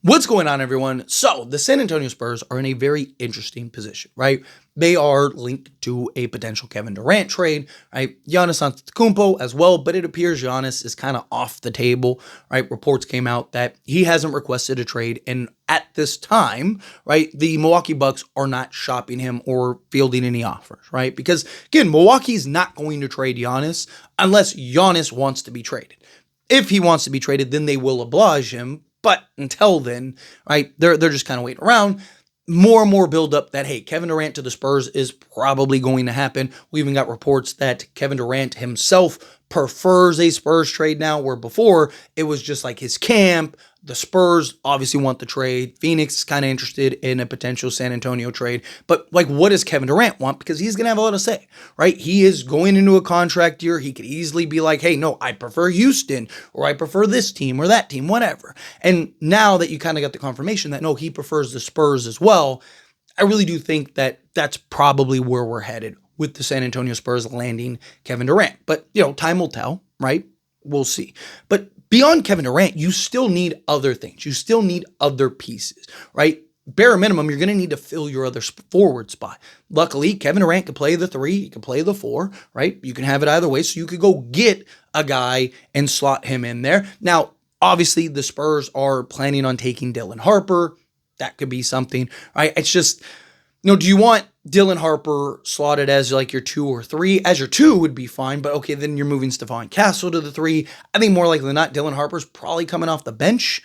What's going on, everyone? So, the San Antonio Spurs are in a very interesting position, right? They are linked to a potential Kevin Durant trade, right? Giannis Antetokounmpo as well, but it appears Giannis is kind of off the table, right? Reports came out that he hasn't requested a trade, and at this time, right, the Milwaukee Bucks are not shopping him or fielding any offers, right? Because, again, Milwaukee's not going to trade Giannis unless Giannis wants to be traded. If he wants to be traded, then they will oblige him. But until then, right, they're just kind of waiting around. More and more build up that, hey, Kevin Durant to the Spurs is probably going to happen. We even got reports that Kevin Durant himself prefers a Spurs trade now, where before it was just like his camp. The Spurs obviously want the trade. Phoenix is kind of interested in a potential San Antonio trade. But, like, what does Kevin Durant want? Because he's going to have a lot to say, right? He is going into a contract year. He could easily be like, hey, no, I prefer Houston, or I prefer this team or that team, whatever. And now that you kind of got the confirmation that, no, he prefers the Spurs as well, I really do think that that's probably where we're headed with the San Antonio Spurs landing Kevin Durant. But, time will tell, right? We'll see. But beyond Kevin Durant, you still need other things. You still need other pieces, right? Bare minimum, you're going to need to fill your other forward spot. Luckily, Kevin Durant can play the 3, he can play the 4, right? You can have it either way, so you could go get a guy and slot him in there. Now, obviously, the Spurs are planning on taking Dylan Harper. That could be something, right? It's just, do you want Dylan Harper slotted as like your 2 or 3? As your 2 would be fine, but okay, then you're moving Stephon Castle to the 3. I think more likely than not, Dylan Harper's probably coming off the bench.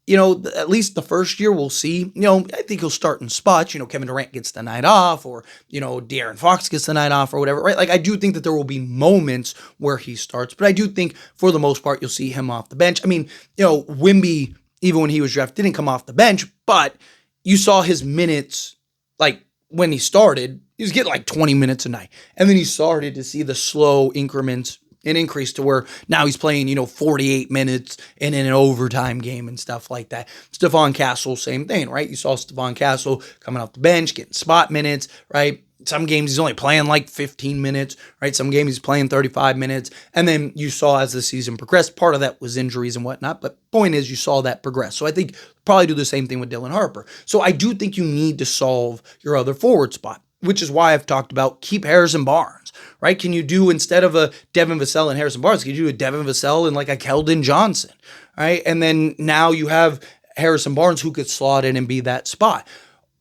At least the first year we'll see. I think he'll start in spots. Kevin Durant gets the night off, or, De'Aaron Fox gets the night off or whatever, right? Like, I do think that there will be moments where he starts, but I do think for the most part, you'll see him off the bench. I mean, Wemby, even when he was drafted, didn't come off the bench, but you saw his minutes, like, when he started, he was getting like 20 minutes a night. And then he started to see the slow increments and increase to where now he's playing, 48 minutes in an overtime game and stuff like that. Stephon Castle, same thing, right? You saw Stephon Castle coming off the bench, getting spot minutes, right? Some games he's only playing like 15 minutes, right? Some games he's playing 35 minutes. And then you saw as the season progressed, part of that was injuries and whatnot. But point is, you saw that progress. So I think probably do the same thing with Dylan Harper. So I do think you need to solve your other forward spot, which is why I've talked about keep Harrison Barnes, right? Can you do, instead of a Devin Vassell and Harrison Barnes, can you do a Devin Vassell and like a Keldon Johnson, right? And then now you have Harrison Barnes who could slot in and be that spot.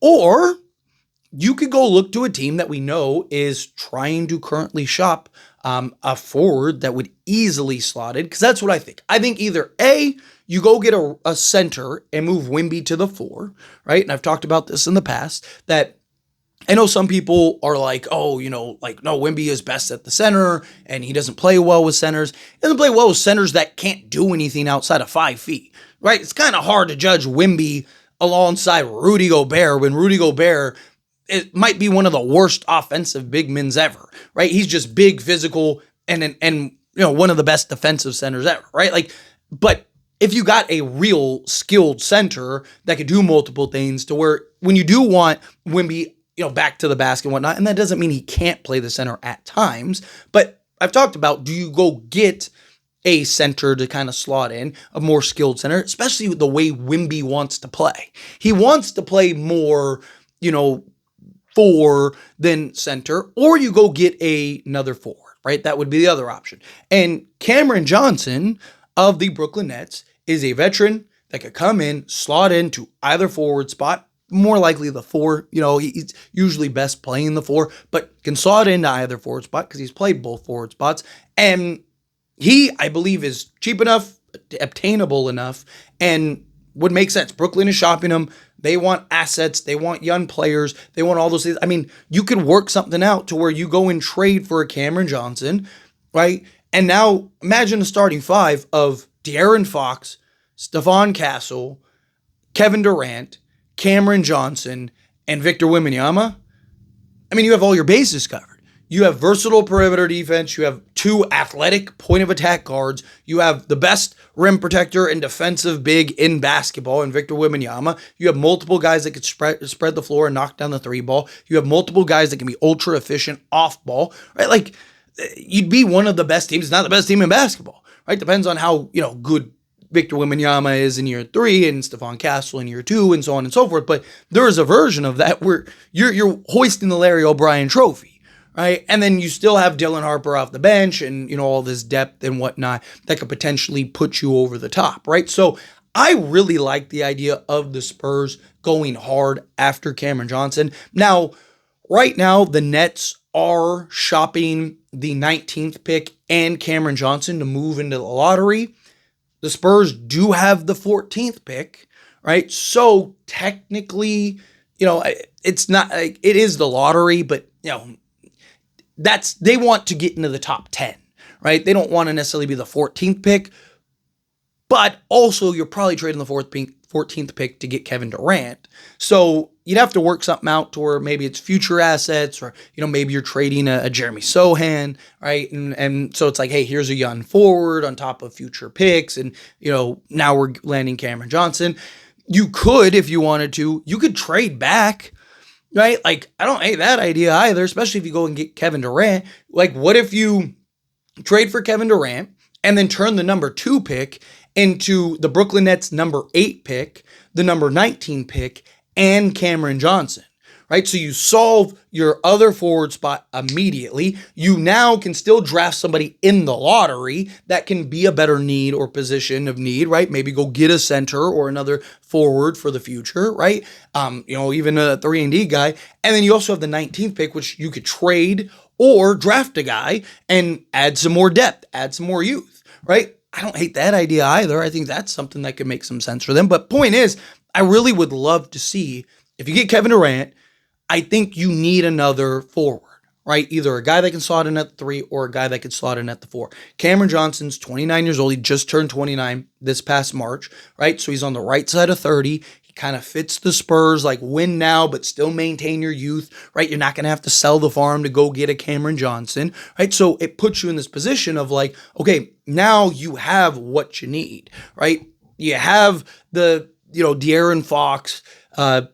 Or you could go look to a team that we know is trying to currently shop a forward that would easily slot it, because that's what I think. I think either A, you go get a center and move Wemby to the 4, right? And I've talked about this in the past, that I know some people are like, oh, no, Wemby is best at the center and he doesn't play well with centers. He doesn't play well with centers that can't do anything outside of 5 feet, right? It's kind of hard to judge Wemby alongside Rudy Gobert when Rudy Gobert, it might be one of the worst offensive big men ever, right? He's just big, physical, and one of the best defensive centers ever, right? But if you got a real skilled center that could do multiple things, to where when you do want Wemby, back to the basket and whatnot, and that doesn't mean he can't play the center at times, but I've talked about, do you go get a center to kind of slot in, a more skilled center, especially with the way Wemby wants to play. He wants to play more, 4 than center, or you go get another forward, right? That would be the other option. And Cameron Johnson of the Brooklyn Nets is a veteran that could come in, slot into either forward spot, more likely the 4. He's usually best playing the 4, but can slot into either forward spot because he's played both forward spots. And he, I believe, is cheap enough, obtainable enough, and would make sense. Brooklyn is shopping him. They want assets. They want young players. They want all those things. I mean, you could work something out to where you go and trade for a Cameron Johnson, right? And now imagine a starting 5 of De'Aaron Fox, Stephon Castle, Kevin Durant, Cameron Johnson, and Victor Wembanyama. I mean, you have all your bases covered. You have versatile perimeter defense. You have 2 athletic point of attack guards. You have the best rim protector and defensive big in basketball in Victor Wembanyama. You have multiple guys that could spread the floor and knock down the 3 ball. You have multiple guys that can be ultra efficient off ball, right? You'd be one of the best teams, not the best team in basketball, right? Depends on how, good Victor Wembanyama is in year 3 and Stephon Castle in year 2 and so on and so forth. But there is a version of that where you're hoisting the Larry O'Brien trophy, right? And then you still have Dylan Harper off the bench and, all this depth and whatnot that could potentially put you over the top, right? So I really like the idea of the Spurs going hard after Cameron Johnson. Now, right now, the Nets are shopping the 19th pick and Cameron Johnson to move into the lottery. The Spurs do have the 14th pick, right? So technically, it's not like it is the lottery, but they want to get into the top 10, right? They don't want to necessarily be the 14th pick, but also you're probably trading the 14th pick to get Kevin Durant. So you'd have to work something out to where maybe it's future assets or, maybe you're trading a Jeremy Sohan, right? And so it's like, hey, here's a young forward on top of future picks. And, now we're landing Cameron Johnson. You could, if you wanted to, you could trade back, right? Like, I don't hate that idea either, especially if you go and get Kevin Durant. Like, what if you trade for Kevin Durant and then turn the number 2 pick into the Brooklyn Nets number 8 pick, the number 19 pick, and Cameron Johnson, right? So you solve your other forward spot immediately. You now can still draft somebody in the lottery that can be a better need or position of need, right? Maybe go get a center or another forward for the future, right? Even a 3-and-D guy. And then you also have the 19th pick, which you could trade or draft a guy and add some more depth, add some more youth, right? I don't hate that idea either. I think that's something that could make some sense for them. But point is, I really would love to see, if you get Kevin Durant, I think you need another forward, right? Either a guy that can slot in at the 3 or a guy that can slot in at the 4. Cameron Johnson's 29 years old. He just turned 29 this past March, right? So he's on the right side of 30. Kind of fits the Spurs, like win now, but still maintain your youth, right? You're not going to have to sell the farm to go get a Cameron Johnson, right? So it puts you in this position of like, okay, now you have what you need, right? You have the, De'Aaron Fox,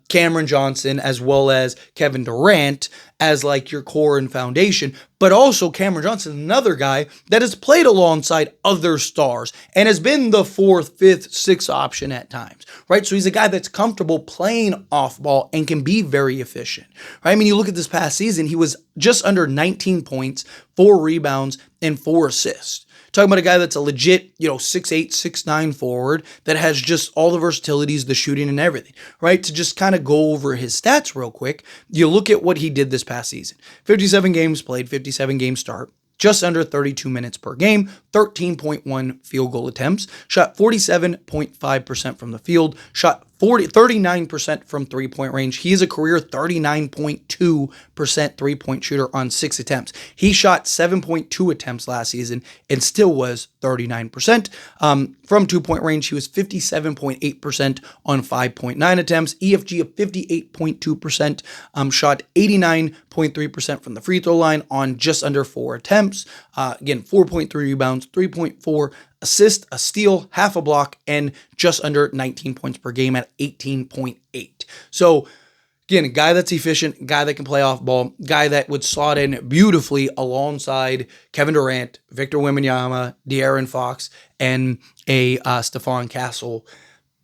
Cameron Johnson, as well as Kevin Durant as like your core and foundation, but also Cameron Johnson, another guy that has played alongside other stars and has been the 4th, 5th, 6th option at times, right? So he's a guy that's comfortable playing off ball and can be very efficient, right? I mean, you look at this past season, he was just under 19 points, 4 rebounds, and 4 assists. Talking about a guy that's a legit, 6'8", 6'9" forward that has just all the versatilities, the shooting and everything, right? To just kind of go over his stats real quick, you look at what he did this past season. 57 games played, 57 games start, just under 32 minutes per game, 13.1 field goal attempts, shot 47.5% from the field, shot 39% from three-point range. He is a career 39.2% three-point shooter on 6 attempts. He shot 7.2 attempts last season and still was 39%. From 2-point range, he was 57.8% on 5.9 attempts. EFG of 58.2%. Shot 89.3% from the free throw line on just under 4 attempts. Again, 4.3 rebounds, 3.4 assist, a steal, half a block, and just under 19 points per game at 18.8. So again, a guy that's efficient, a guy that can play off ball, guy that would slot in beautifully alongside Kevin Durant, Victor Wembanyama, De'Aaron Fox, and a Stephon Castle.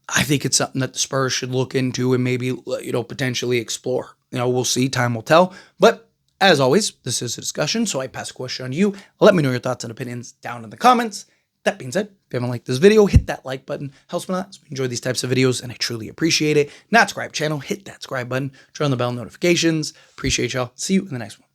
I think it's something that the Spurs should look into and maybe, potentially explore. We'll see. Time will tell. But as always, this is a discussion, so I pass a question on to you. Let me know your thoughts and opinions down in the comments. That being said, if you haven't liked this video, hit that like button. Helps me a lot. So we enjoy these types of videos, and I truly appreciate it. Not subscribe channel, hit that subscribe button. Turn on the bell notifications. Appreciate y'all. See you in the next one.